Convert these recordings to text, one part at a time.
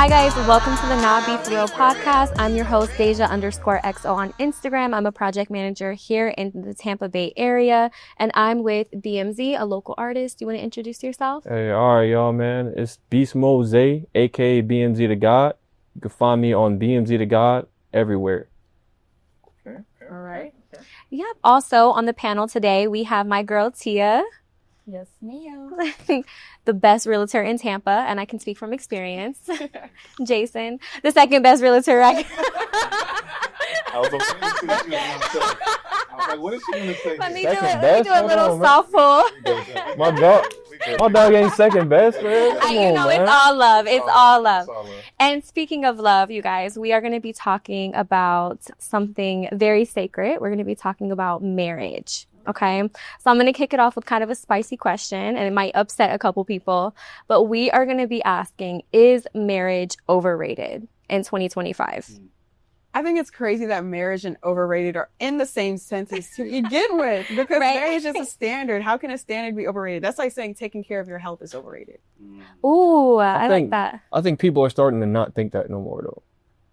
Hi guys, welcome to the Nah Be For Real podcast. I'm your host, Deja_XO on Instagram. I'm a project manager here in the Tampa Bay area, and I'm with BMZ, a local artist. Do you want to introduce yourself? Hey, all right, y'all, man. It's Beast Mode Zay, aka BMZ the God. You can find me on BMZ the God everywhere. Okay. All right. Okay. Yep. Also on the panel today, we have my girl Tia. Yes, ma'am. The best realtor in Tampa, and I can speak from experience. Jason, the second best realtor. I was like, what is she going to say? Let me Second do best? a little Hold on, softball. My dog ain't second best, man. Come on, man. It's all love. It's all love. It's all love. And speaking of love, you guys, we are going to be talking about something very sacred. We're going to be talking about marriage. Okay. So I'm going to kick it off with kind of a spicy question, and it might upset a couple people, but we are going to be asking, is marriage overrated in 2025? I think it's crazy that marriage and overrated are in the same sentence to begin with, because Right. marriage is a standard. How can a standard be overrated? That's like saying taking care of your health is overrated. Ooh, I like think- that. I think people are starting to not think that no more, though.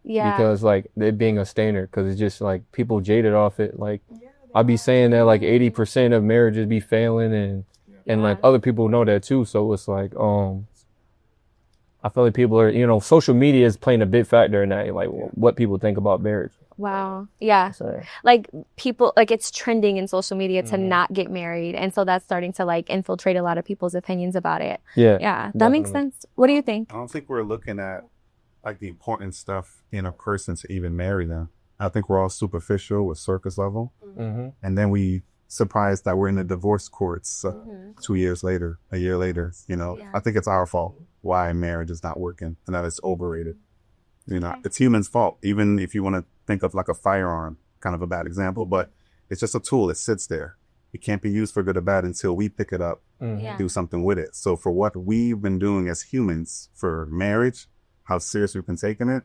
Yeah. Because, like, it being a standard, because it's just, like, people jaded off it. Like, I be saying that, like, 80% of marriages be failing, and like, other people know that, too. So it's like, I feel like people are, social media is playing a big factor in that, like, what people think about marriage. Wow. Yeah. So, Like people, like it's trending in social media to Mhm. not get married. And so that's starting to like infiltrate a lot of people's opinions about it. yeah. Yeah. That makes Definitely. sense. What do you think? I don't think we're looking at like the important stuff in a person to even marry them. I think we're all superficial with surface level. Mm-hmm. And then we surprised that we're in the divorce courts 2 years later, a year later. Yeah. I think it's our fault why marriage is not working and that it's overrated. It's humans' fault. Even if you want to think of like a firearm, kind of a bad example, but it's just a tool. It sits there. It can't be used for good or bad until we pick it up, Mm-hmm. Yeah. do something with it. So for what we've been doing as humans for marriage, how serious we've been taking it,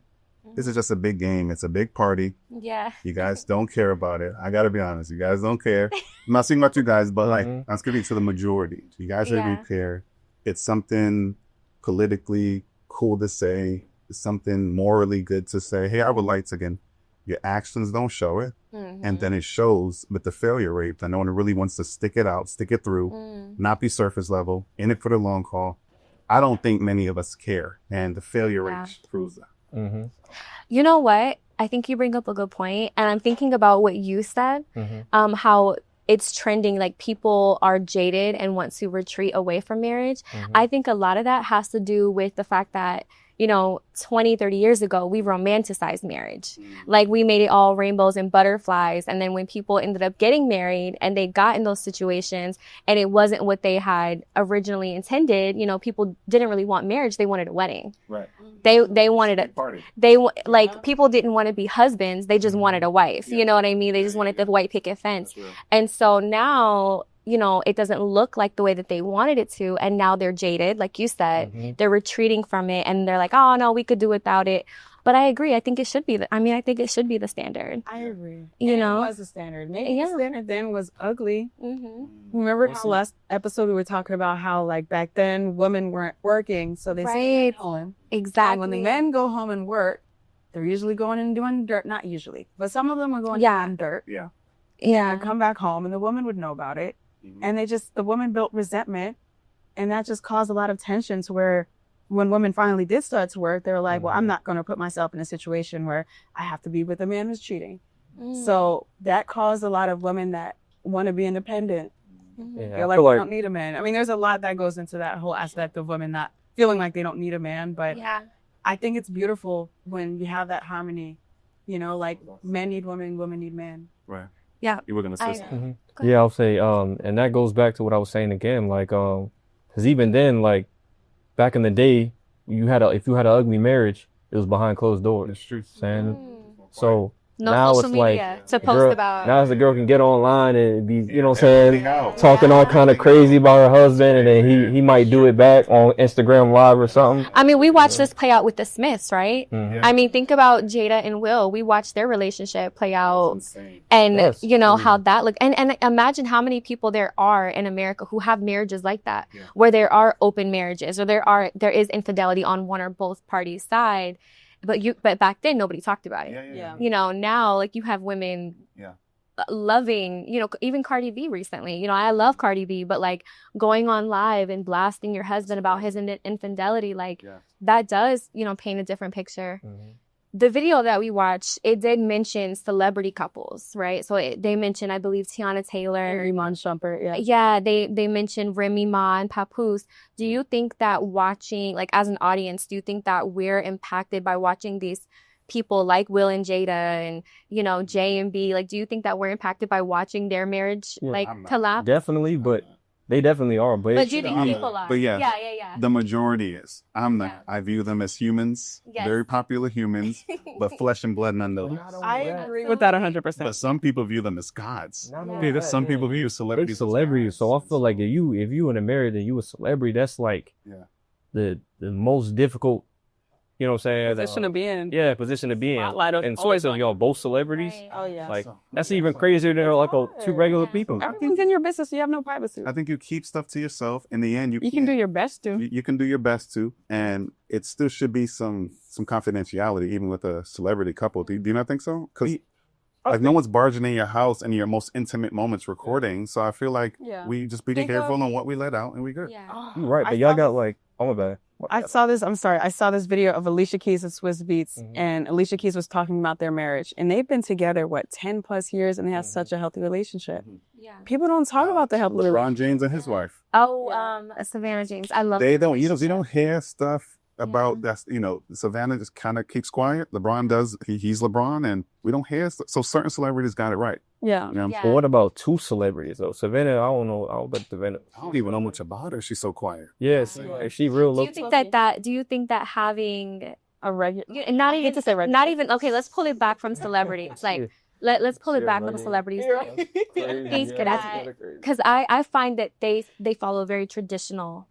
this is just a big game. It's a big party. Yeah. You guys don't care about it. I gotta be honest. You guys don't care. I'm not speaking about you guys, but like Mhm. I'm speaking to the majority. You guys don't Yeah. even care. It's something politically cool to say. It's something morally good to say. Hey, I would like to again. Your actions don't show it, and then it shows with the failure rate that no one really wants to stick it out, stick it through, not be surface level, in it for the long haul. I don't think many of us care, and the failure Yeah. rate proves that. Mm-hmm. You know what? I think you bring up a good point, and I'm thinking about what you said, Mm-hmm. how it's trending, like people are jaded and want to retreat away from marriage. Mhm. I think a lot of that has to do with the fact that, 20, 30 years ago, we romanticized marriage. Like we made it all rainbows and butterflies. And then when people ended up getting married and they got in those situations and it wasn't what they had originally intended, people didn't really want marriage. They wanted a wedding. Right. They wanted a, Party. people didn't want to be husbands. They just wanted a wife. You know what I mean? They just wanted the white picket fence. And so now, it doesn't look like the way that they wanted it to. And now they're jaded. Like you said, Mhm. they're retreating from it and they're like, oh no, we could do without it. But I agree. I think it should be I think it should be the standard. I agree. You And know? it was a standard. Maybe Yeah. the standard then was ugly. Mm-hmm. Remember the last episode we were talking about how like back then women weren't working, so they stayed Right. home. Exactly. And when the men go home and work, they're usually going and doing dirt. Not usually, but some of them are going Yeah. and doing dirt. Yeah. yeah. And come back home, and the woman would know about it. And the woman built resentment, and that just caused a lot of tension to where when women finally did start to work, they were like, well, I'm not going to put myself in a situation where I have to be with a man who's cheating. Mm. So that caused a lot of women that want to be independent. Mhm. Yeah, They're I like, feel we like don't need a man. I mean, there's a lot that goes into that whole aspect of women not feeling like they don't need a man. But Yeah. I think it's beautiful when you have that harmony, like men need women, women need men. Right. Yeah. You were gonna say I- something. Yeah, I'll say, and that goes back to what I was saying again, like, because even then, like, back in the day, if you had an ugly marriage, it was behind closed doors. It's true. Saying, Mm. so No now social it's like media to the post girl, about. now the girl can get online and be, you know what I'm everything saying, out. talking all kind of crazy about her husband, and then he might do it back on Instagram Live or something. I mean, we watched this play out with the Smiths, right? Mhm. I mean, think about Jada and Will. We watched their relationship play out, Insane. and Yes. you know how that looked. And imagine how many people there are in America who have marriages like that, Yeah. where there are open marriages, or there is infidelity on one or both parties' side. But back then nobody talked about it. Yeah. You know, now like you have women Yeah. loving, you know, even Cardi B recently. You know, I love Cardi B, but like going on live and blasting your husband about his infidelity, like Yeah. that does, you know, paint a different picture. Mhm. The video that we watched, it did mention celebrity couples, right? So they mentioned, I believe, Tiana Taylor. Iman Shumpert, yeah. Yeah, they mentioned Remy Ma and Papoose. Do you think that watching, like as an audience, do you think that we're impacted by watching these people like Will and Jada and, you know, J and B? Like, do you think that we're impacted by watching their marriage, Yeah, like, I'm not. collapse? Definitely, but they definitely are. But do you think I'm people not. are? But yeah. Yeah. The majority is. I'm not. Yeah. I view them as humans, Yes. very popular humans, but flesh and blood nonetheless. I agree with that 100%. But some people view them as gods. Not Yeah. only There's that, some yeah. people view They're celebrities. celebrities. So I feel like if you in a marriage and you a celebrity, that's like Yeah. the most difficult, you know what I'm saying? Position to be in. Yeah, position to be in. Spotlight of And always especially if y'all both celebrities, Right. Oh, yeah. like that's even crazier than like two regular Yeah. people. Everything's in your business. You have no privacy. I think you keep stuff to yourself. In the end, You can do your best to. You can do your best to, and it still should be some confidentiality, even with a celebrity couple. Do you not think so? Because like no one's barging in your house and your most intimate moments recording. So I feel like Yeah. we just be Think careful of- on what we let out, and we good. Yeah. You're right, but y'all got like, oh my bad. I saw this. I'm sorry. I saw this video of Alicia Keys and Swiss Beats, Mhm. and Alicia Keys was talking about their marriage, and they've been together 10 plus years, and they have Mhm. such a healthy relationship. Yeah. People don't talk about the healthy relationship. LeBron James and his wife. Oh, Savannah James. I love They that don't. You relationship. don't hear stuff about that. You know, Savannah just kind of keeps quiet. LeBron does. He's LeBron, and we don't hear. So certain celebrities got it right. Yeah. You know? Yeah. But what about two celebrities though? Savannah, I don't know. I don't bet Savannah. I don't even know much about her. She's so quiet. Yes, like, she real Do low. you think do you think that having A regular. not I hate even to say regular. not even okay, let's pull it back from celebrities. Like let's pull it back from celebrities. Things could because I find that they follow very traditional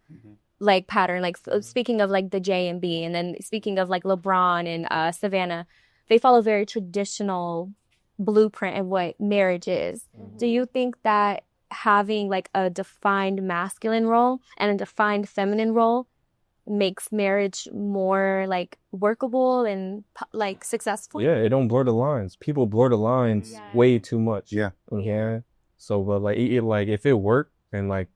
like pattern. Like speaking of like the J and B, and then speaking of like LeBron and Savannah, they follow very traditional blueprint of what marriage is. Do you think that having like a defined masculine role and a defined feminine role makes marriage more like workable and like successful? Yeah, it don't blur the lines. People blur the lines Yeah. way too much. Yeah. Yeah. So, but like, like if it worked and like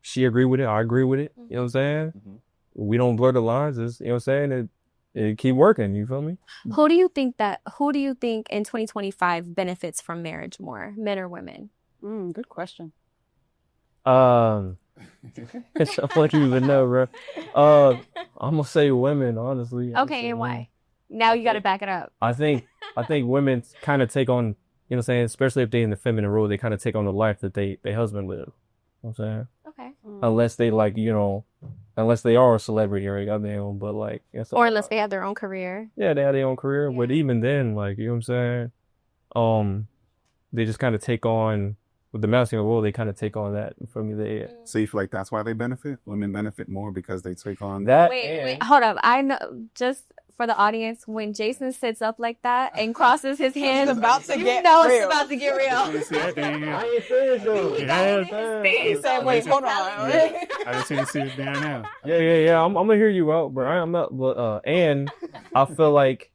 she agree with it, I agree with it. You know what I'm saying? Mhm. We don't blur the lines. It's, you know what I'm saying? It keep working. You feel me? Who do you think in 2025 benefits from marriage more, men or women? Good question. It's I want you to even know, bro. I'm gonna say women, honestly. Okay, and why? Now you got to back it up. I think women kind of take on, you know what I'm saying, especially if they in the feminine role, they kind of take on the life that their husband live. You know what I'm saying? Okay. Unless they like, you know, unless they are a celebrity or goddamn, but like, Or unless they have their own career. yeah, they have their own career. Yeah. But even then, like, you know what I'm saying? They just kind of take on, with the masculine role, they kind of take on that from me. So you feel like that's why they benefit? Women benefit more because they take on That Wait, hold up. I know, just for the audience, when Jason sits up like that and crosses his hands, about to you get know real. it's about to get real. See that thing? I ain't finished though. He said, wait, hold on. I just need to see it down now. Yeah. I'm gonna hear you out, bro. I'm not. But and I feel like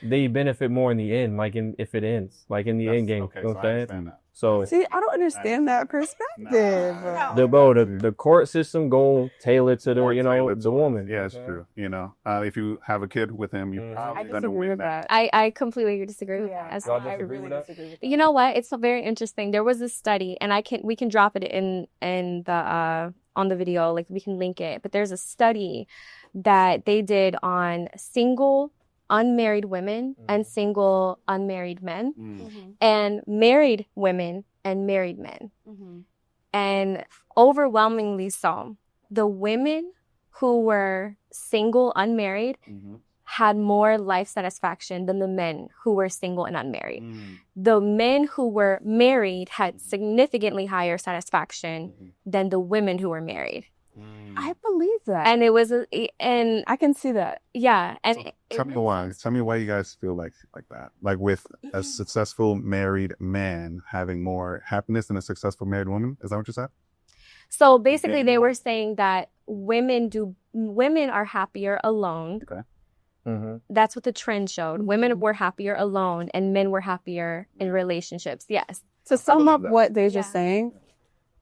they benefit more in the end, like if it ends, like in the end game. Okay, You know so what I I'm saying? understand that. So See, I don't understand that perspective. the court system go tailor to the More you know tailored the woman. Yeah, it's true. You know, if you have a kid with him, you Mhm. I probably gonna disagree win with that. that. I completely disagree with that. Y'all I disagree really with that? disagree with that. You know what? It's very interesting. There was a study, and we can drop it in the on the video, like we can link it. But there's a study that they did on single unmarried women and single unmarried men, and married women and married men, and overwhelmingly so, the women who were single unmarried had more life satisfaction than the men who were single and unmarried. The men who were married had significantly higher satisfaction than the women who were married. I believe that. And it was, and I can see that. yeah. And Tell me why. Tell me why you guys feel like that. Like with a successful married man having more happiness than a successful married woman. Is that what you said? so basically they were saying that women are happier alone. Okay. That's what the trend showed. Women were happier alone and men were happier in relationships. Yes. To sum up that. what they're just Yeah. saying,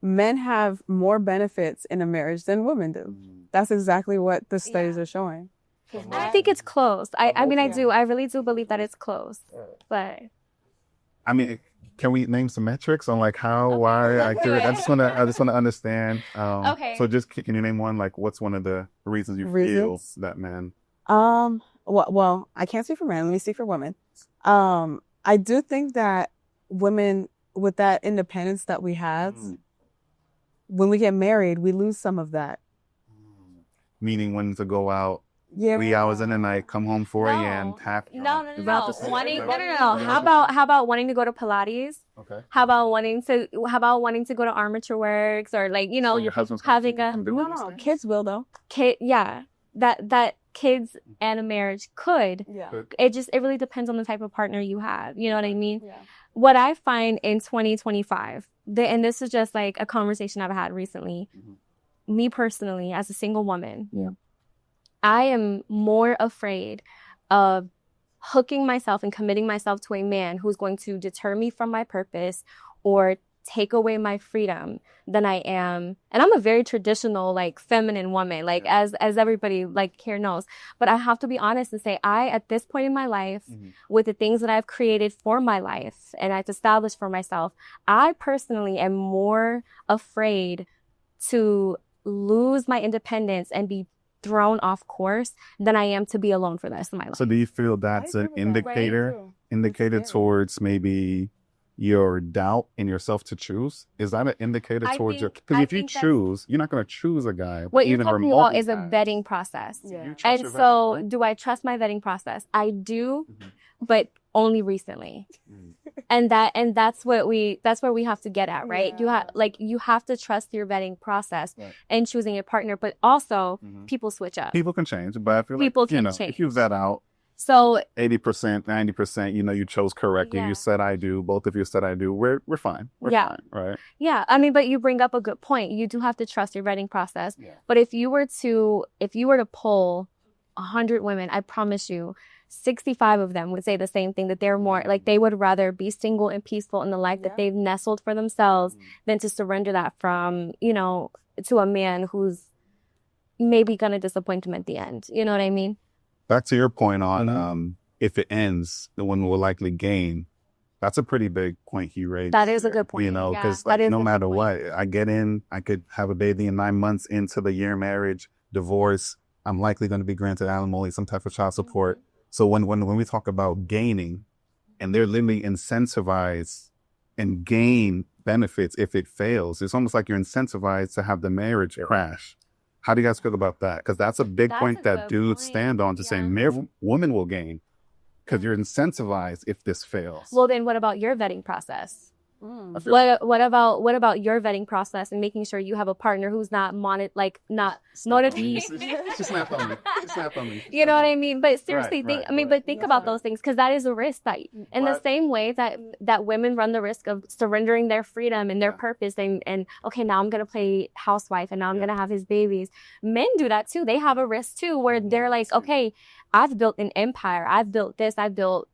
men have more benefits in a marriage than women do. That's exactly what the studies are showing. I think it's close. I mean, I Yeah. do. I really do believe that it's close. But I mean, can we name some metrics on like how, why? I just want to understand. Okay. So just can you name one? Like, what's one of the reasons you Reasons? feel that men? Well, I can't speak for men. Let me speak for women. I do think that women, with that independence that we have, when we get married, we lose some of that. Meaning when to go out Yeah. 3 hours in the night, come home 4 a.m. half. no. About the same. No. How about wanting to go to Pilates? Okay. How about wanting to go to Armature Works, or like, you know, So your husband's having a No, kids will though. kid? Yeah, that kids and a marriage could. Yeah. It really depends on the type of partner you have. You know what I mean? Yeah. What I find in 2025, and this is just like a conversation I've had recently, me personally, as a single woman, I am more afraid of hooking myself and committing myself to a man who's going to deter me from my purpose or take away my freedom than I am. And I'm a very traditional, like, feminine woman, like, as everybody like here knows. But I have to be honest and say, at this point in my life, with the things that I've created for my life and I've established for myself, I personally am more afraid to lose my independence and be thrown off course than I am to be alone for the rest of my life. So do you feel that's an indicator towards maybe your doubt in yourself to choose? Is that an indicator I towards think- because I if you think that's- choose, you're not going to choose a guy. What you're even talking about remotely is a fast. vetting process. Yeah. You trust And your so, vetting, do I trust my vetting process? I do, but only recently. And that's where we have to get at, right? Yeah. You have to trust your vetting process Right. and choosing a partner, but also people switch up. People can change, but I feel People like, can if change. you vet out So 80%, 90%, you chose correctly. Yeah. You said I do. Both of you said I do. We're fine. We're Yeah. fine, right? yeah, I mean, but you bring up a good point. You do have to trust your vetting process. Yeah. But if you were to poll 100 women, I promise you, 65 of them would say the same thing, that they're more like, they would rather be single and peaceful in the life that they've nestled for themselves than to surrender that from, to a man who's maybe going to disappoint them at the end. You know what I mean? Back to your point on if it ends, the one will likely gain. That's a pretty big point he raised. That is a good point. You know, Yeah, because that is no a good matter point. what, I get in, I could have a baby in 9 months into the year marriage, divorce. I'm likely going to be granted alimony, some type of child support. So when we talk about gaining, and they're literally incentivized and gain benefits if it fails, it's almost like you're incentivized to have the marriage crash. How do you guys feel about that? Because that's a big That's point a that good dudes point. stand on to say women will gain because you're incentivized if this fails. Well, then what about your vetting process? I feel- What about your vetting process and making sure you have a partner who's not motivated? Just snap on me. Just snap on me. You know what I mean? But seriously, Right, think about those things, because that is a risk that, in the same way that women run the risk of surrendering their freedom and their purpose and okay, now I'm gonna play housewife and now I'm gonna have his babies. Men do that too. They have a risk too, where they're like, okay, I've built an empire. I've built this. I've built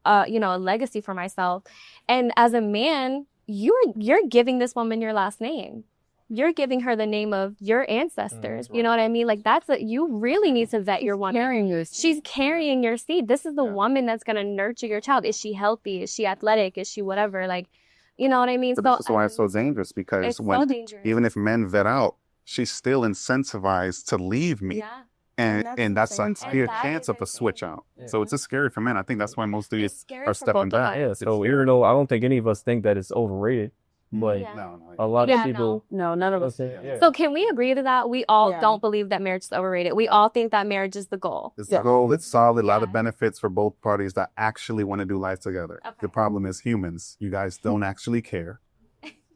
a legacy for myself. And as a man, you're giving this woman your last name. You're giving her the name of your ancestors. You know what I mean? Like, you really need to vet your woman. She's carrying your seed. This is the woman that's going to nurture your child. Is she healthy? Is she athletic? Is she whatever? Like, you know what I mean? But this is why it's so dangerous, because it's so dangerous. even if men vet out, she's still incentivized to leave me. Yeah. And that's a And that chance is of a switch out. So it's just scary for men. I think that's why most of you It's scary are for both stepping of back. us. Yeah, so even though I don't think any of us think that it's overrated, but Yeah. No, a lot Yeah, of people. No, none of us. Yeah. So can we agree to that? We all Yeah. don't believe that marriage is overrated. We all think that marriage is the goal. It's Yeah. the goal. It's solid. A lot of Yeah. benefits for both parties that actually want to do life together. Okay. The problem is humans. You guys don't actually care.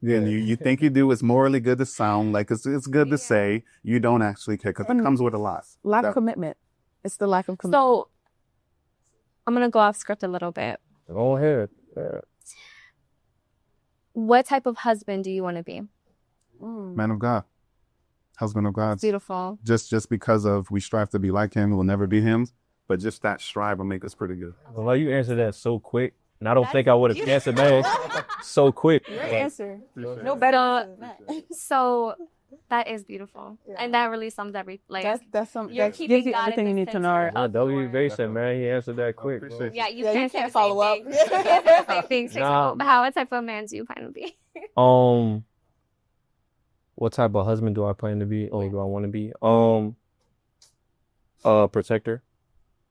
And you think you do. It's morally good to sound like it's good to say. You don't actually care because it And comes with a lot. Lack of That- commitment. It's the lack of commitment. So I'm going to go off script a little bit. Go ahead. Yeah. What type of husband do you want to be? Man of God, husband of God. Beautiful. Just because of we strive to be like Him, we'll never be Him. But just that strive will make us pretty good. Well, like, you answered that so quick, and I don't think I would have answered that so quick. Great Like, answer. No No better answer than that. So that is beautiful. Yeah. And that really sums That's some You're that keeping gives you God in everything you the need to center. know. W. Basin, man, he answered that quick. bro. appreciate yeah, you Yeah, you can't, say can't the same follow up. thing. You can't say the same thing. So Nah. what type of man do you plan to be? What type of husband do I plan to be? Or do I want to be? Protector.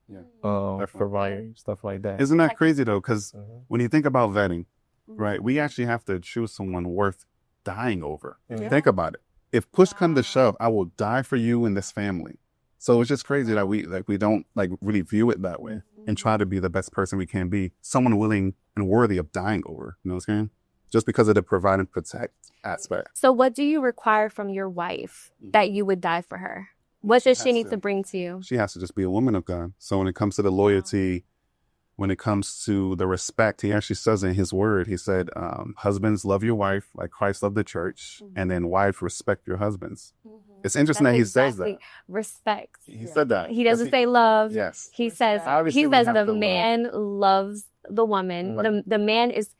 Yeah. Provider, stuff like that. Isn't that crazy though? Because Mhm. when you think about vetting, right, we actually have to choose someone worth dying over. Yeah. Think about it. If push come to shove, I will die for you and this family. So it's just crazy that we don't really view it that way and try to be the best person we can be. Someone willing and worthy of dying over. You know what I'm saying? Just because of the provide and protect aspect. So what do you require from your wife that you would die for her? What does she has need to- to bring to you? She has to just be a woman of God. So when it comes to the loyalty, when it comes to the respect, he actually says in his word, he said, husbands, love your wife like Christ loved the church, and then wives, respect your husbands. It's interesting that he says that. Respect. He said that. He doesn't say love. Yes. He says Obviously, he we says have the to love. man loves the woman. Right. The man is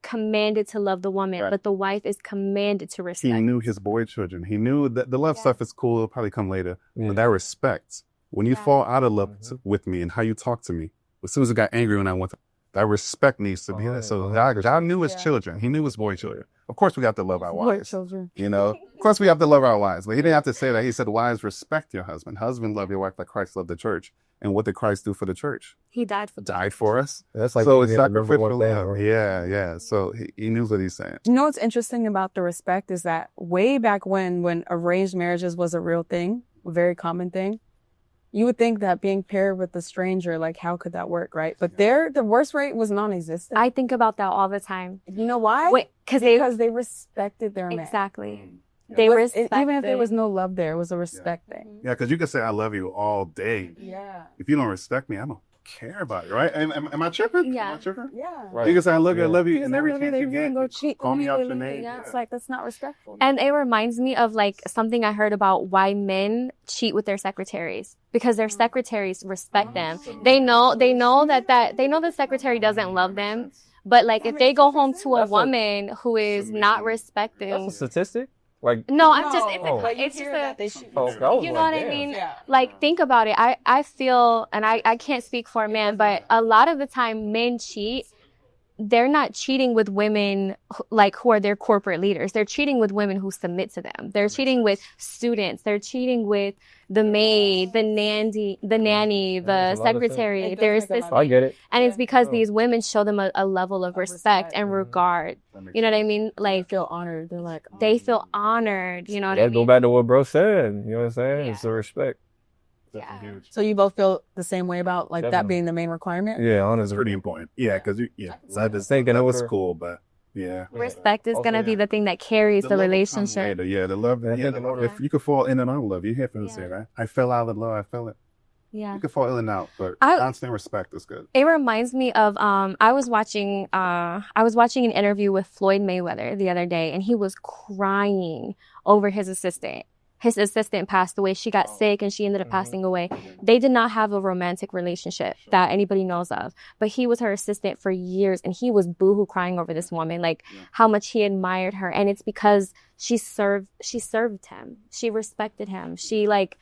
commanded to love the woman, Right. but the wife is commanded to He respect. knew his boy children. He knew that the love Yeah. stuff is cool. It'll probably come later. Yeah. But that respect, when you Yeah. fall out of love Mhm. with me and how you talk to me, as soon as I got angry when I went, that respect needs to be there. So y'all knew his Yeah. children. He knew his boy children. Of course, we have to love our Boy, wives. children. You know, of course, we have to love our wives. But he didn't have to say that. He said, "Wives, respect your husband. Husband, love your wife like Christ loved the church." And what did Christ do for the church? He died for Died for us. That's like so it's being the number sacrificial one fan, love. right? Yeah. So he knew what he's saying. You know what's interesting about the respect is that way back when arranged marriages was a real thing, a very common thing, you would think that being paired with a stranger, like how could that work, right? But the divorce rate was non-existent. I think about that all the time. You know why? Wait, because Because they respected their man. exactly. Yeah. They But respect even if there was no love there, it was a respect thing. Yeah, because you can say I love you all day. Yeah. If you don't respect me, I don't care about you, right? Am I tripping? Yeah. Am I tripping? Yeah. Right. You can say I love you, I Yeah. love you, And and every every day chance they you go get, cheat. call me out your immediately. name. Yeah, it's like that's not respectful. And it reminds me of like something I heard about why men cheat with their secretaries because their secretaries respect them. They know that the secretary doesn't love them, but like if they go home to a That's a- woman who is not That's a respecting. statistic. Like, No, I'm just Oh. it's just a, oh, I was you know like, what I damn. mean? Yeah. Like think about it. I feel, and I can't speak for a man, but a lot of the time men cheat. They're not cheating with women like who are their corporate leaders. They're cheating with women who submit to them. They're cheating with students. They're cheating with the maid, the nanny, the makes a lot of secretary, sense. It their does make a lot of assistant. I get it. And it's Yeah. because Oh. these women show them a level of Of respect respect. and Mhm. regard. You know what I mean? They Like feel honored. They're like, they feel honored. You know what Yeah, I go mean? back to what bro said. You know what I'm saying? Yeah. It's the respect. Definitely huge. So you both feel the same way about like that Definitely. being the main requirement? Yeah, It's honestly. pretty important. Yeah, because So I just Thinking that was over- cool, but yeah. Respect is Also, gonna be yeah. the thing that carries the love will come relationship. later. Yeah, the love. Yeah, Yeah, thinking over- if you could fall in and out of love, you hear people say Yeah. that. I fell out of love. I fell it. Yeah. You could fall in and out, but I- constant respect is good. It reminds me of I was watching an interview with Floyd Mayweather the other day, and he was crying over his assistant. His assistant passed away. She got sick and she ended up passing away. They did not have a romantic relationship that anybody knows of, but he was her assistant for years, and he was boohoo crying over this woman, like how much he admired her. And it's because she served him. She respected him. She like,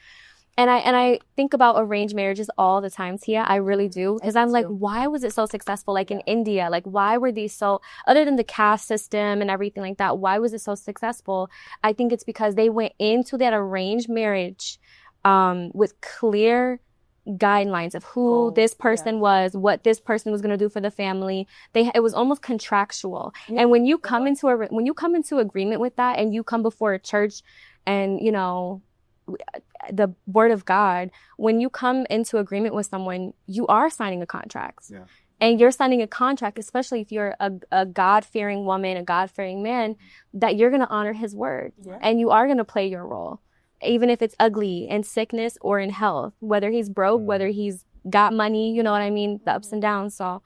and I think about arranged marriages all the time, Tia. I really do. Because I'm like, why was it so successful? Like in India, like why were these so, other than the caste system and everything like that, why was it so successful? I think it's because they went into that arranged marriage with clear guidelines of who this person was, what this person was going to do for the family. It was almost contractual. And when you come into agreement with that, and you come before a church and, you know, the word of God, when you come into agreement with someone, you are signing a contract. Yeah. And you're signing a contract, especially if you're a God-fearing woman, a God-fearing man, that you're going to honor his word. Yeah. And you are going to play your role, even if it's ugly, in sickness or in health, whether he's broke, whether he's got money, you know what I mean? The ups and downs. So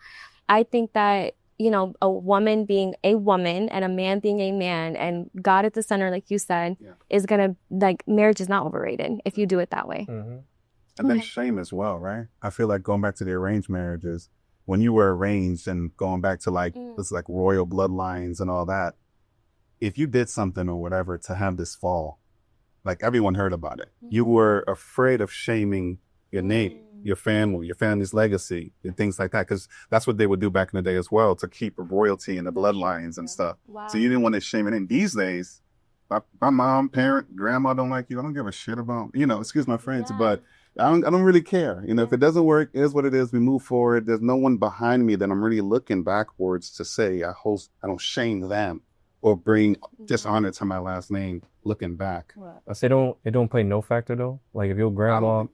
I think that, you know, a woman being a woman and a man being a man and God at the center, like you said, is going to, like, marriage is not overrated if you do it that way. And then shame as well, right? I feel like going back to the arranged marriages, when you were arranged and going back to like this like royal bloodlines and all that, if you did something or whatever to have this fall, like everyone heard about it, you were afraid of shaming your name, your family, your family's legacy, and things like that, because that's what they would do back in the day as well, to keep royalty in the bloodlines and stuff. Wow. So you didn't want to shame it. And these days, my mom, parent, grandma don't like you. I don't give a shit about, you know, excuse my French, but I don't really care. You know, if it doesn't work, it is what it is. We move forward. There's no one behind me that I'm really looking backwards to say I don't shame them or bring dishonor to my last name looking back. I say it don't play no factor though. Like if your grandma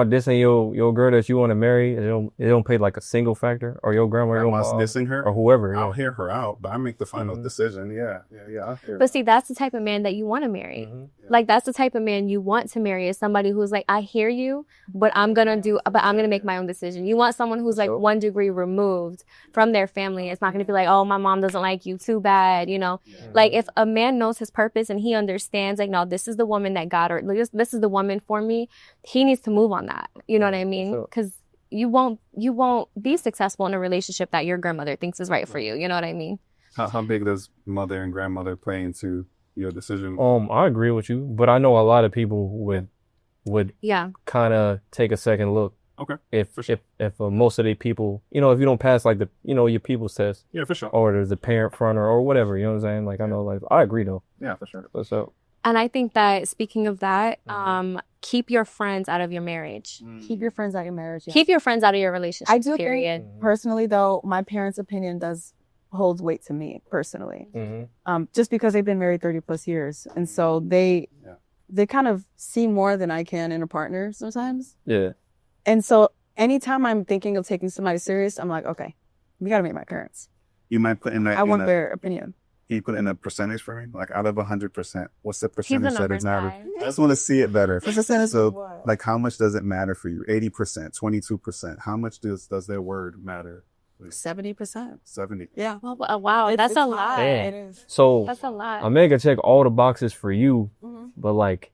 dissing your girl that you want to marry, it don't play like a single factor, or your grandma's dissing her or whoever. I'll hear her out, but I make the final decision. Yeah. I'll hear But see, that's the type of man that you want to marry. Like, that's the type of man you want to marry, is somebody who's like, I hear you, but I'm going to make my own decision. You want someone who's like 1 degree removed from their family. It's not going to be like, oh, my mom doesn't like you, too bad, you know? Like, if a man knows his purpose and he understands, like, no, this is the woman that God, or this is the woman for me, he needs to move on that. You know what I mean? Because you won't be successful in a relationship that your grandmother thinks is right for you. You know what I mean? How big does mother and grandmother play into your decision? I agree with you, but I know a lot of people would kind of take a second look. Okay. If most of the people, you know, if you don't pass like the, you know, your people's test. Yeah, for sure. Or there's the parent front or whatever, you know what I'm saying? Like, I know, like, I agree though. Yeah, for sure. So. And I think that, speaking of that, keep your friends out of your marriage. Keep your friends out of your marriage. Yeah. Keep your friends out of your relationship. I do period. think, personally, though, my parents' opinion holds weight to me personally. Just because they've been married 30 plus years. And so they kind of see more than I can in a partner sometimes. Yeah. And so anytime I'm thinking of taking somebody serious, I'm like, okay, we got to meet my parents. You might put in that. I want their opinion. Can you put in a percentage for me? Like, out of 100%, what's the percentage that it matters? guy. I just want to see it better. So, like, how much does it matter for you? 80%, 22%. How much does their word matter? 70%. 70. Yeah. Oh, wow, that's a lot. Damn. It is. So That's a lot. Omega check all the boxes for you, but like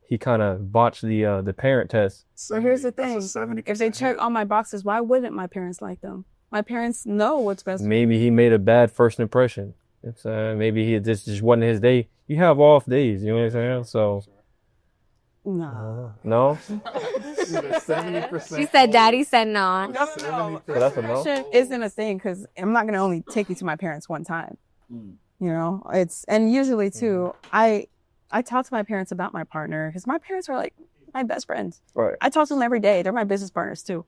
he kind of botched the parent test. So here's the thing. That's a 70%. If they check all my boxes, why wouldn't my parents like them? My parents know what's best. Maybe he made a bad first impression. It's maybe he just wasn't his day. You have off days, you know what I'm saying? So No. no. 70%. She said, Daddy said no. No. So that's a no. It isn't a thing because I'm not going to only take you to my parents one time. You know, and usually too, I talk to my parents about my partner because my parents are like my best friends. Right. I talk to them every day. They're my business partners too.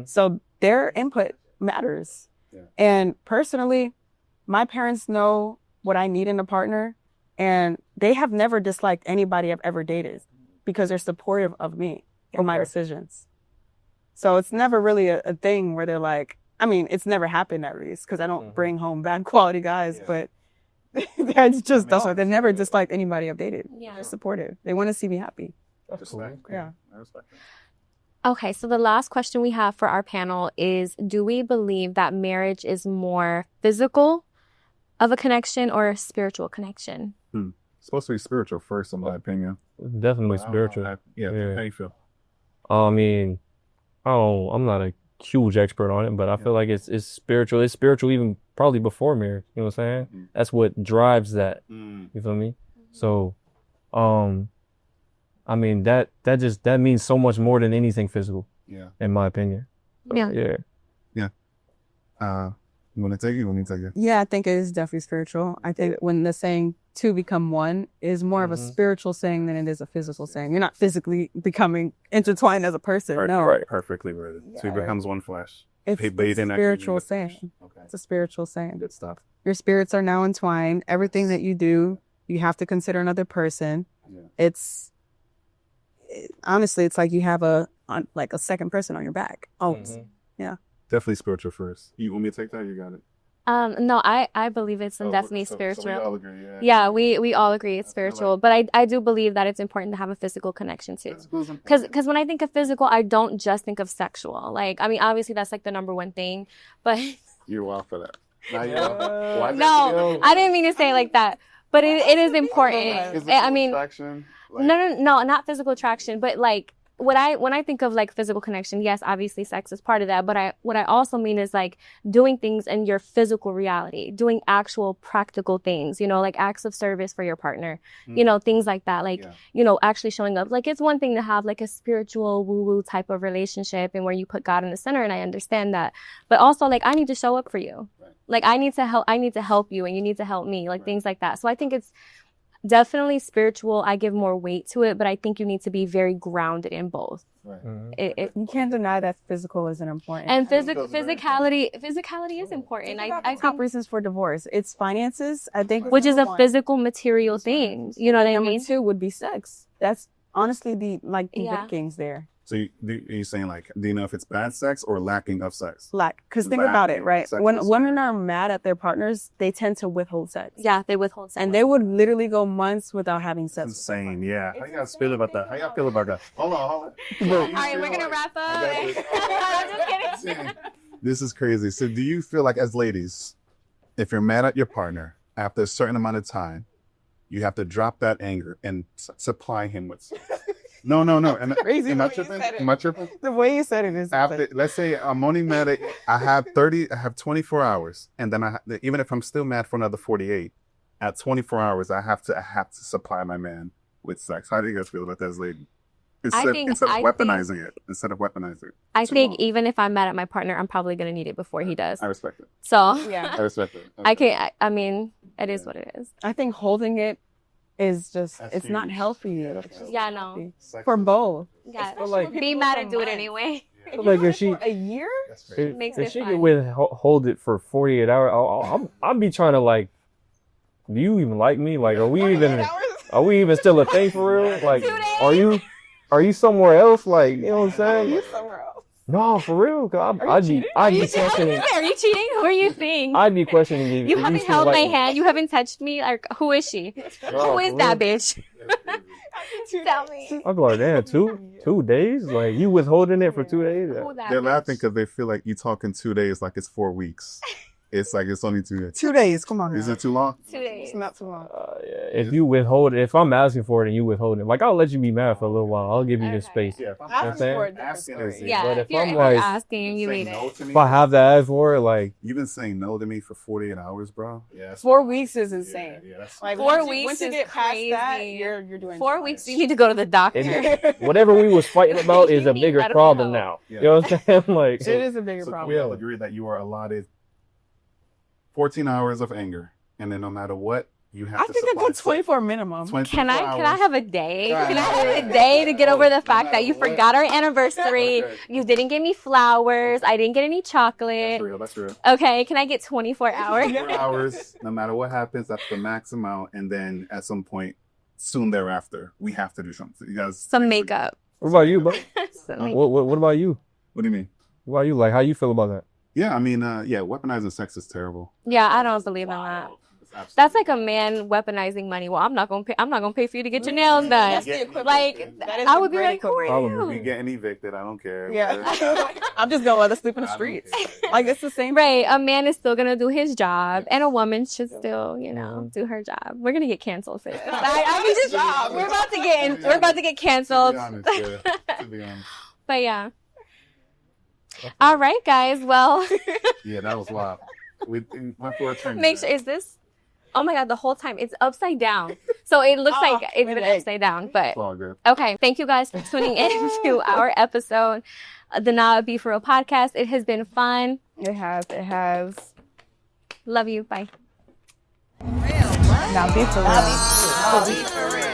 So their input matters. Yeah. And personally, my parents know what I need in a partner, and they have never disliked anybody I've ever dated because they're supportive of me for my decisions. So it's never really a thing where they're like, I mean, it's never happened at least because I don't bring home bad quality guys, but that's just, that's why they never disliked anybody I've dated. Yeah. They're supportive. They want to see me happy. That's cool. Yeah. I respect that. Okay, so the last question we have for our panel is, do we believe that marriage is more physical of a connection or a spiritual connection? It's supposed to be spiritual first, in my opinion. Definitely spiritual. How you feel? I mean, I'm not a huge expert on it, but I feel like it's spiritual. It's spiritual even probably before marriage. You know what I'm saying? That's what drives that. You feel me? So, I mean, that means so much more than anything physical. Yeah. In my opinion. So, Yeah. You want to take it? You want me to take it? Yeah, I think it is definitely spiritual. I think when the saying two become one is more of a spiritual saying than it is a physical saying. You're not physically becoming intertwined as a person. No. Right. Perfectly worded. So he becomes one flesh. It's a spiritual saying. Okay. It's a spiritual saying. Good stuff. Your spirits are now entwined. Everything that you do, you have to consider another person. Yeah. Honestly, it's like you have a second person on your back. Yeah. Definitely spiritual first. You want me to take that? You got it. No, I believe it's definitely spiritual. So we all agree, Yeah, we all agree it's spiritual, but I do believe that it's important to have a physical connection too. Because when I think of physical, I don't just think of sexual. Like, I mean, obviously that's like the number one thing, but You're wild for that. Now you're wild. no, I didn't mean to say it like that, but it is important. I mean, no, not physical attraction, but like when I think of like physical connection, yes, obviously sex is part of that, but what I also mean is like doing things in your physical reality, doing actual practical things, you know, like acts of service for your partner, you know, things like that, like, you know, actually showing up. Like, it's one thing to have like a spiritual woo-woo type of relationship and where you put God in the center, and I understand that, but also like I need to show up for you. Like I need to help you and you need to help me, like things like that. So I think it's definitely spiritual. I give more weight to it, but I think you need to be very grounded in both. You can't deny that physical isn't important. And physicality is important. I top think, reasons for divorce. It's finances, I think, which is a physical material thing. You know what I number mean? two would be sex. That's honestly the vikings there. So you're saying like, do you know if it's bad sex or lacking of sex? Because think about it, right? When women are mad at their partners, they tend to withhold sex. Yeah, they withhold sex. And they would literally go months without having sex. Insane, yeah. How y'all feel about that? Hold on. All right, we're gonna wrap up. I'm just kidding. This is crazy. So do you feel like, as ladies, if you're mad at your partner, after a certain amount of time, you have to drop that anger and supply him with sex? No. And Crazy. Am I tripping? The way you said it is. After, let's say I'm only mad at, I have 24 hours, and then even if I'm still mad for another 48, at 24 hours, I have to supply my man with sex. How do you guys feel about that as lady? Instead of weaponizing it. I think even if I'm mad at my partner, I'm probably gonna need it before he does. I respect it. So yeah, I respect it. I mean, it is what it is. I think holding it is just, it's not healthy. Yeah, no. For both. Yeah, like, be mad and do it anyway. Like if she a year, if she could withhold it for 48 hours, I'll be trying to like, do you even like me? Like, are we even still a thing for real? Like, are you somewhere else? Like, you know what I'm saying? you somewhere else. No, for real. I'd be questioning. Are you cheating? Who are you seeing? I'd be questioning if you haven't held my hand. You haven't touched me. Like, who is she? Who is that bitch? Tell me. I'd be like, damn, 2 days? Like, you withholding it for 2 days? They're laughing because they feel like you talking 2 days like it's 4 weeks. It's like it's only 2 days. 2 days. Come on. Is it too long? 2 days. It's not too long. Yeah. If you withhold it, if I'm asking for it and you withhold it, like, I'll let you be mad for a little while. I'll give you the space. Yeah. Yeah, But if you're I'm like, asking, you mean it. if I have to ask for it, like, You've been saying no to me for 48 hours, bro. Yeah. 4 weeks is insane. Yeah, that's Like 4 once weeks you is get past crazy. that, you're doing 4 weeks, you need to go to the doctor. whatever we was fighting about is a You need bigger medical problem help. now. You know what I'm saying? Like, It is a bigger so problem. we all agree that you are allotted 14 hours of anger, and then no matter what, you have I to think supply I put 24 minimum. 24 Can I hours. have a day? Can I have a day to get over the fact that you forgot our anniversary? You didn't give me flowers. I didn't get any chocolate. That's real. Okay, can I get 24 hours? 24 hours, no matter what happens, that's the max amount, and then at some point, soon thereafter, we have to do something. You guys. Some makeup. what about you, bro? Some makeup. What about you? What do you mean? What about you? Like, how you feel about that? Yeah, I mean, weaponizing sex is terrible. Yeah, I don't believe in that. That's like a man weaponizing money. Well, I'm not gonna pay for you to get your nails done. That's the equivalent. Like, That is I the would be great like, who are equivalent. We you? getting evicted, I don't care. Yeah. I'm just gonna let us sleep in the streets. Like, it's the same. Right, a man is still gonna do his job, and a woman should still, do her job. We're gonna get canceled for this. We're about to get canceled. To be honest. But yeah. All right, guys. Well, Yeah, that was wild. We went for a turn. make sure, is this? Oh my God, the whole time it's upside down. So it looks like it's been upside down, but It's all good. okay. Thank you guys for tuning in to our episode, the Nah Be For Real podcast. It has been fun. It has. Love you. Bye. Real, what? Now be for real. Now be for real.